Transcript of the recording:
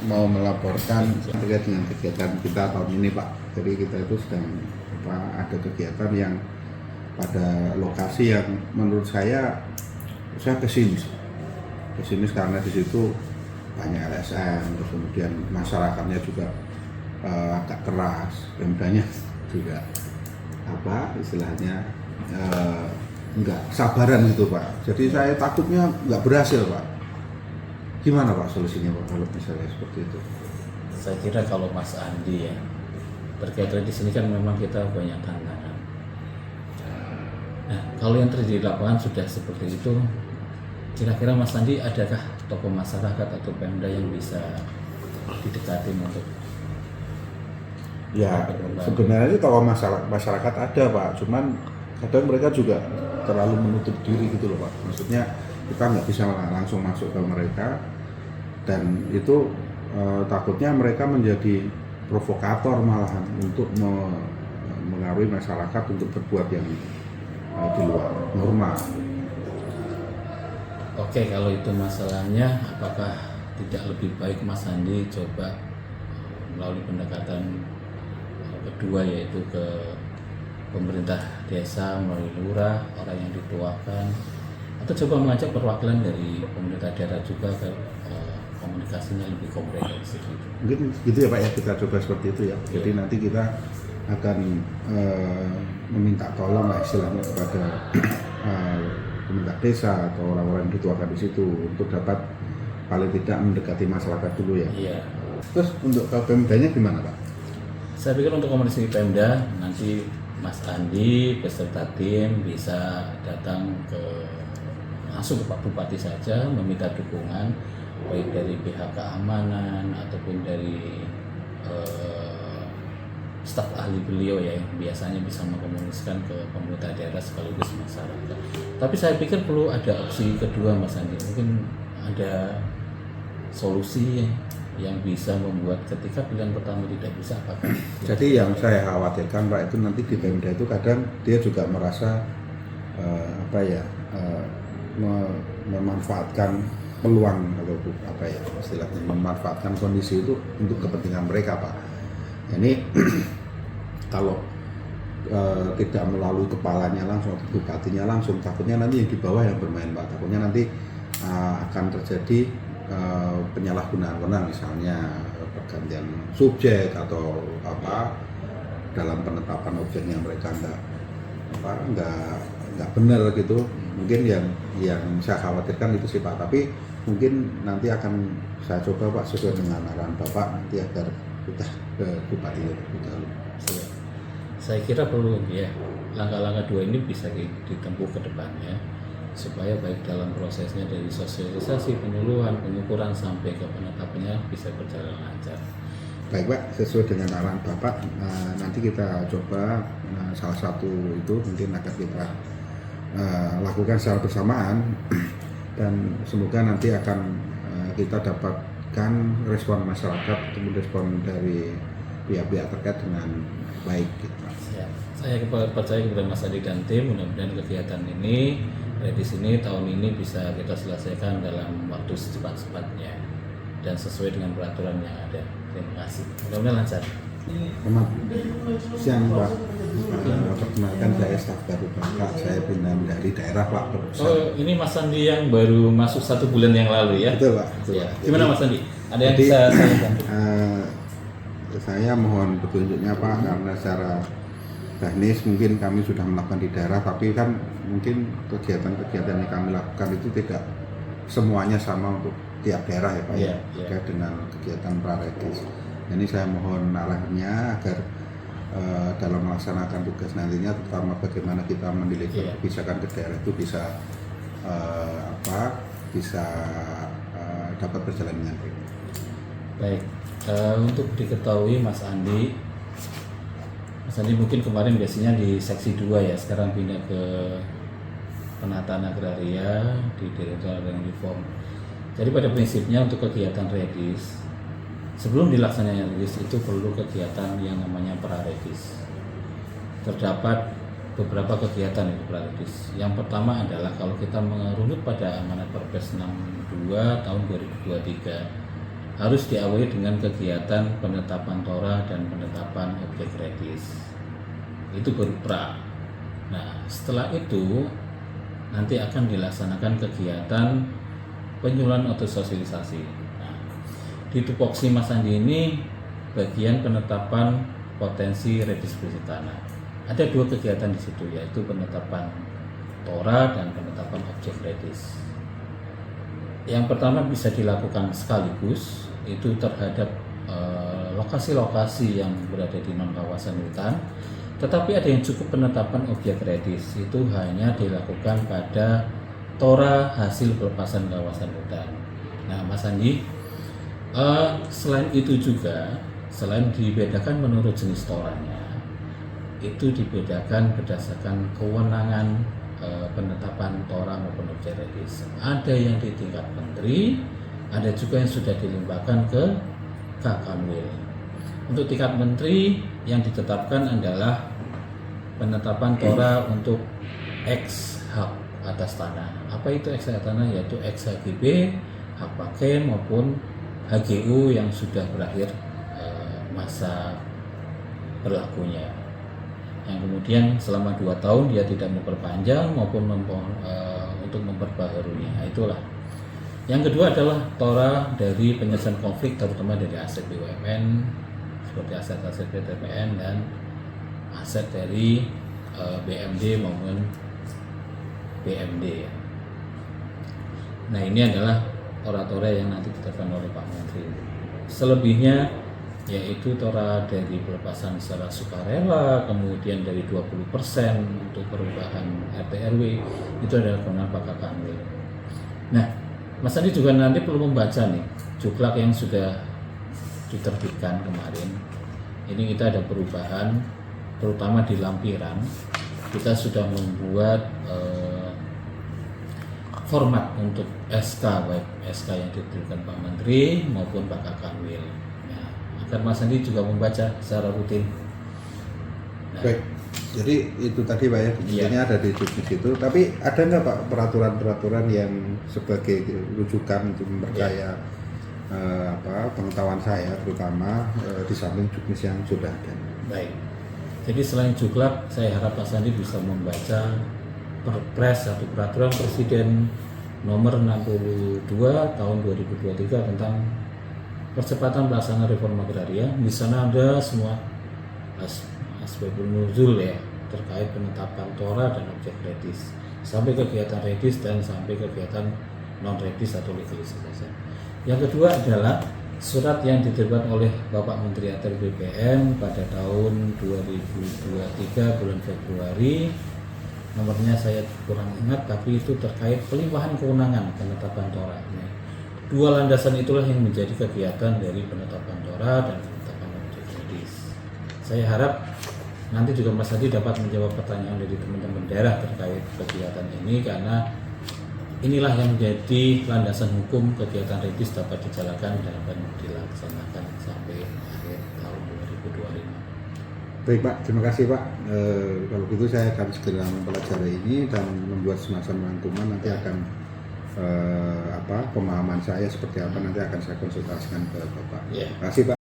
mau melaporkan terkait dengan kegiatan kita tahun ini Pak. Jadi kita itu sedang ada kegiatan yang pada lokasi yang menurut saya pesimis karena di situ banyak LSM, terus kemudian masyarakatnya juga agak keras, pemdanya juga istilahnya enggak sabaran gitu Pak. Jadi saya takutnya enggak berhasil Pak. Gimana Pak solusinya Pak kalau misalnya seperti itu? Saya kira kalau Mas Andi ya terkait di sini kan memang kita banyak tantangan. Nah, kalau yang terjadi di lapangan sudah seperti itu, kira-kira Mas Andi adakah tokoh masyarakat atau Pemda yang bisa didekatin untuk ya sebenarnya tokoh masyarakat ada Pak, cuman kadang mereka juga terlalu menutup diri gitu loh Pak. Maksudnya kita nggak bisa langsung masuk ke mereka, dan itu takutnya mereka menjadi provokator malahan untuk mengaruhi masyarakat untuk berbuat yang di luar normal. Oke, kalau itu masalahnya, apakah tidak lebih baik Mas Andi coba melalui pendekatan kedua, yaitu ke pemerintah desa melalui lurah, orang yang dituakan, atau coba mengajak perwakilan dari pemerintah daerah juga ke komunikasinya lebih komprehensif gitu. Mungkin gitu ya Pak ya, kita coba seperti itu ya. Jadi nanti kita akan meminta tolong lah istilahnya kepada pemerintah desa atau orang-orang yang dituakan di situ untuk dapat paling tidak mendekati masyarakat dulu ya. Iya. Terus untuk Pemdanya gimana Pak? Saya pikir untuk komunikasi Pemda nanti Mas Andi beserta tim bisa datang langsung ke Pak Bupati saja meminta dukungan baik dari pihak keamanan ataupun dari staf ahli beliau ya, yang biasanya bisa mengkomunikasikan ke pemerintah daerah sekaligus masyarakat. Tapi saya pikir perlu ada opsi kedua Mas Andi, mungkin ada solusi yang bisa membuat ketika pilihan pertama tidak bisa apakah. Jadi yang saya khawatirkan Pak itu nanti di Pemda itu kadang dia juga merasa memanfaatkan peluang atau istilahnya memanfaatkan kondisi itu untuk kepentingan mereka Pak. Ini kalau tidak melalui kepalanya langsung atau bupatinya langsung, takutnya nanti yang di bawah yang bermain Pak. Takutnya nanti akan terjadi penyalahgunaan wewenang, misalnya pergantian subjek atau dalam penetapan objek yang mereka nggak benar gitu. Mungkin yang saya khawatirkan itu sih Pak. Tapi mungkin nanti akan saya coba Pak sesuai dengan arahan Bapak nanti agar kita ke bupati lebih dahulu. Saya kira perlu ya langkah-langkah dua ini bisa ditempuh ke depannya supaya baik dalam prosesnya dari sosialisasi, penyuluhan, pengukuran sampai ke penetapannya bisa berjalan lancar. Baik Pak, sesuai dengan arahan Bapak, nanti kita coba salah satu itu mungkin akan kita lakukan secara bersamaan dan semoga nanti akan kita dapatkan respon masyarakat ataupun respon dari pihak-pihak terkait dengan baik gitu. Ya, saya percaya kepada Mas Adi dan tim, mudah-mudahan kegiatan ini di sini tahun ini bisa kita selesaikan dalam waktu secepat-cepatnya dan sesuai dengan peraturan yang ada. Terima kasih. Mudah-mudahan lancar. Selamat siang Pak. Perkenalkan saya staf baru Bapak. Saya pindah dari daerah Pak. Oh, ini Mas Andi yang baru masuk 1 bulan yang lalu ya? Betul Pak. Betul, ya. Pak. Gimana Mas Andi? Ada yang bisa saya bantu? Saya mohon petunjuknya Pak, karena secara teknis mungkin kami sudah melakukan di daerah, tapi kan mungkin kegiatan-kegiatan yang kami lakukan itu tidak semuanya sama untuk tiap daerah ya Pak ya, terkait dengan kegiatan praredis. Ini saya mohon arahannya agar dalam melaksanakan tugas nantinya, terutama bagaimana kita mendeliver kebijakan ke daerah itu bisa dapat berjalan dengan baik. Baik, untuk diketahui Mas Andi mungkin kemarin biasanya di seksi 2 ya, sekarang pindah ke penataan agraria di Direktorat Reform. Jadi pada prinsipnya untuk kegiatan redis, sebelum dilaksanakannya redis itu perlu kegiatan yang namanya praredis. Terdapat beberapa kegiatan itu praredis. Yang pertama adalah kalau kita merunut pada amanat Perpres 62 tahun 2023 harus diawali dengan kegiatan penetapan tora dan penetapan objek kredis. Itu baru pra. Nah, setelah itu nanti akan dilaksanakan kegiatan penyuluhan atau sosialisasi. Nah, di tupoksi Mas Andi ini bagian penetapan potensi redistribusi tanah. Ada 2 kegiatan di situ, yaitu penetapan tora dan penetapan objek kredis. Yang pertama bisa dilakukan sekaligus, itu terhadap lokasi-lokasi yang berada di non kawasan hutan. Tetapi ada yang cukup penetapan objek kredis, itu hanya dilakukan pada tora hasil pelepasan kawasan hutan. Nah, Mas Andi, selain itu juga, selain dibedakan menurut jenis toranya, itu dibedakan berdasarkan kewenangan penetapan tora maupun objek kredis. Ada yang di tingkat menteri, ada juga yang sudah dilimpahkan ke Kakanwil. Untuk tingkat menteri yang ditetapkan adalah penetapan tora untuk X hak atas tanah. Apa itu X hak tanah? Yaitu X HGB, hak pakai maupun HGU yang sudah berakhir masa berlakunya, yang kemudian selama 2 tahun dia tidak memperpanjang maupun untuk memperbaharunya. Nah, itulah. Yang kedua adalah tora dari penyelesaian konflik, terutama dari aset BUMN seperti aset-aset PTPN dan aset dari BMD maupun BMD. Nah, ini adalah tora-tora yang nanti ditetapkan oleh Pak Menteri. Selebihnya yaitu tora dari pelepasan secara sukarela, kemudian dari 20% untuk perubahan RT RW, itu adalah kewenangan Pak Kakanwil. Nah, Mas Andi juga nanti perlu membaca nih juklak yang sudah diterbitkan kemarin. Ini kita ada perubahan, terutama di lampiran. Kita sudah membuat format untuk SK, baik SK yang diberikan Pak Menteri maupun Pak Kakanwil. Agar Mas Andi juga membaca secara rutin. Nah, Baik, jadi itu tadi Pak ya, intinya ada di juknis itu. Tapi ada nggak Pak peraturan-peraturan yang sebagai rujukan untuk memperkaya pengetahuan saya, terutama di samping juknis yang sudah ada? Baik, jadi selain juklak, saya harap Mas Andi bisa membaca Perpres atau Peraturan Presiden Nomor 62 Tahun 2023 tentang percepatan pelaksanaan reforma agraria. Di sana ada semua asbabun nuzul ya, terkait penetapan tora dan objek kredis, sampai kegiatan redis dan sampai kegiatan non redis atau legalisasi. Yang kedua adalah surat yang diterbitkan oleh Bapak Menteri ATR BPN pada tahun 2023 bulan Februari. Nomornya saya kurang ingat, tapi itu terkait pelimpahan kewenangan penetapan tora. 2 landasan itulah yang menjadi kegiatan dari penetapan tora dan penetapan objek kredis. Saya harap nanti juga Mas Andi dapat menjawab pertanyaan dari teman-teman daerah terkait kegiatan ini, karena inilah yang menjadi landasan hukum kegiatan redis dapat dijalankan dan akan dilaksanakan sampai akhir tahun 2025. Baik Pak, terima kasih Pak. Kalau gitu saya akan segera mempelajari ini dan membuat semacam rangkuman, nanti akan pemahaman saya seperti apa nanti akan saya konsultasikan ke Bapak. Yeah. Terima kasih Pak.